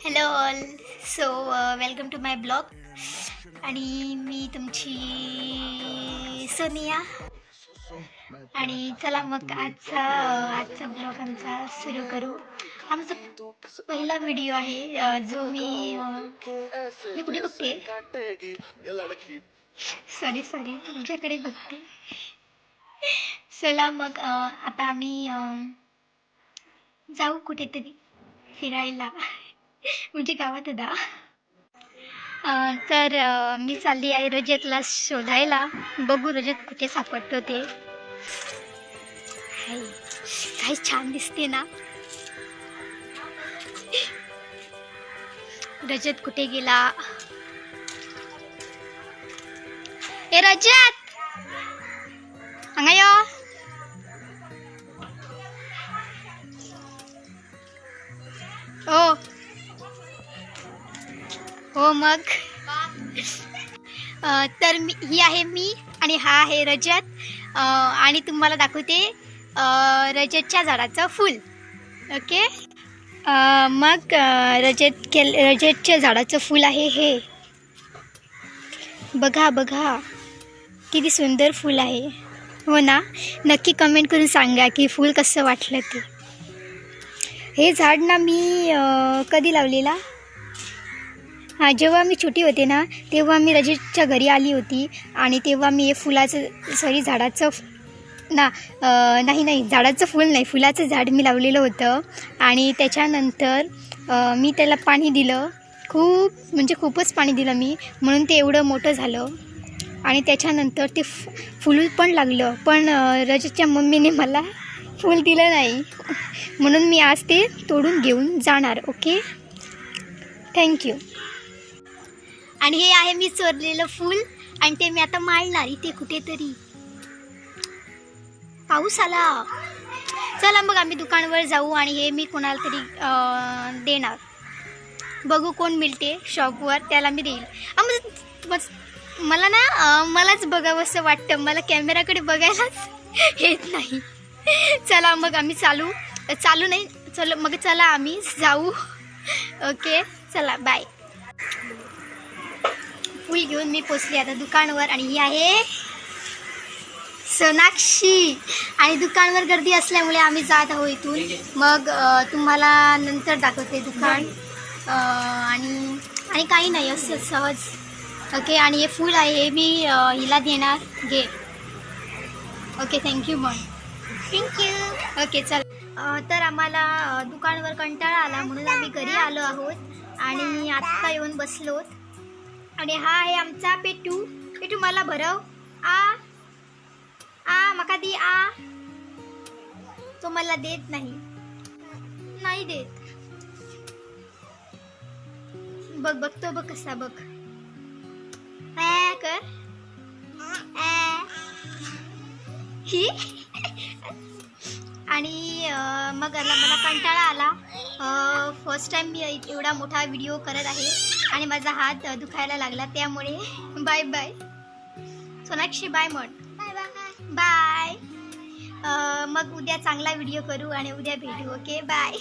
Hello all. So welcome to my blog. आणि मी तुमची सोनिया. आणि चला मग आजचा ब्लॉग आमचा सुरू करू. आमचा पहिला व्हिडिओ आहे जो मी कुठे बघते. सॉरी तुमच्याकडे बघते. चला मग आता आम्ही जाऊ कुठेतरी फिरायला. म्हणजे गावात दा. तर मी चालली आहे रजतला शोधायला. बघू रजत कुठे सापडतो ते. काही छान दिसते ना. रजत कुठे गेला. ए रजत अंगायो. हो मग तर ही आहे मी आणि हा आहे रजत. आणि तुम्हाला दाखवते रजतच्या झाडाचं फूल. ओके. मग रजतच्या झाडाचं फूल आहे हे. बघा किती सुंदर फूल आहे. हो ना. नक्की कमेंट करून सांगा की फूल कसं वाटलं ते. हे झाड ना मी कधी लावलेला. जेव्हा मी छोटी होते ना तेव्हा मी रजतच्या घरी आली होती. आणि तेव्हा मी हे झाडाचं झाडाचं फूल नाही, फुलाचं झाड मी लावलेलं होतं. आणि त्याच्यानंतर मी त्याला पाणी दिलं. खूपच पाणी दिलं मी, म्हणून ते एवढं मोठं झालं. आणि त्याच्यानंतर ते फुल पण लागलं. पण रजतच्या मम्मीने मला फूल दिलं नाही, म्हणून मी आज ते तोडून घेऊन जाणार. Okay, thank you. आणि हे आहे मी चोरलेलं फूल. आणि ते मी आता माळणार इथे कुठेतरी. पाऊस आला. चला मग आम्ही दुकानावर जाऊ आणि हे मी कोणाला तरी देणार. बघू कोण मिळते शॉपवर, त्याला मी देईल. मला ना मलाच बघावं असं वाटतं. मला कॅमेराकडे बघायलाच येत नाही. चला मग आम्ही चला आम्ही जाऊ. ओके चला बाय. फूल घेऊन मी पोचली आता दुकानावर. आणि ही आहे सोनाक्षी. आणि दुकानावर गर्दी असल्यामुळे आम्ही जात आहोत इथून. मग तुम्हाला नंतर दाखवते दुकान. आणि काही नाही, असं सहज. ओके. आणि हे फूल आहे हे मी हिला देणार. घे. ओके थँक्यू मग. थँक्यू. ओके चल. तर आम्हाला दुकानावर कंटाळा आला म्हणून आम्ही घरी आलो आहोत. आणि आत्ता येऊन बसलोत. आणि हा आहे आमचा पेटू मला भरव. मका दी. तो मला देत नाही देत. बघतो बघ कसा बघ. कर ही. आणि मग मला कंटाळा आला. फर्स्ट टाइम मी एवढा मोठा व्हिडिओ करत आहे आणि माझा हात दुखायला लागला. त्यामुळे बाय बाय सोनाक्षी. बाय म्हण. बाय. मग उद्या चांगला व्हिडिओ करू आणि उद्या भेटू. Okay bye.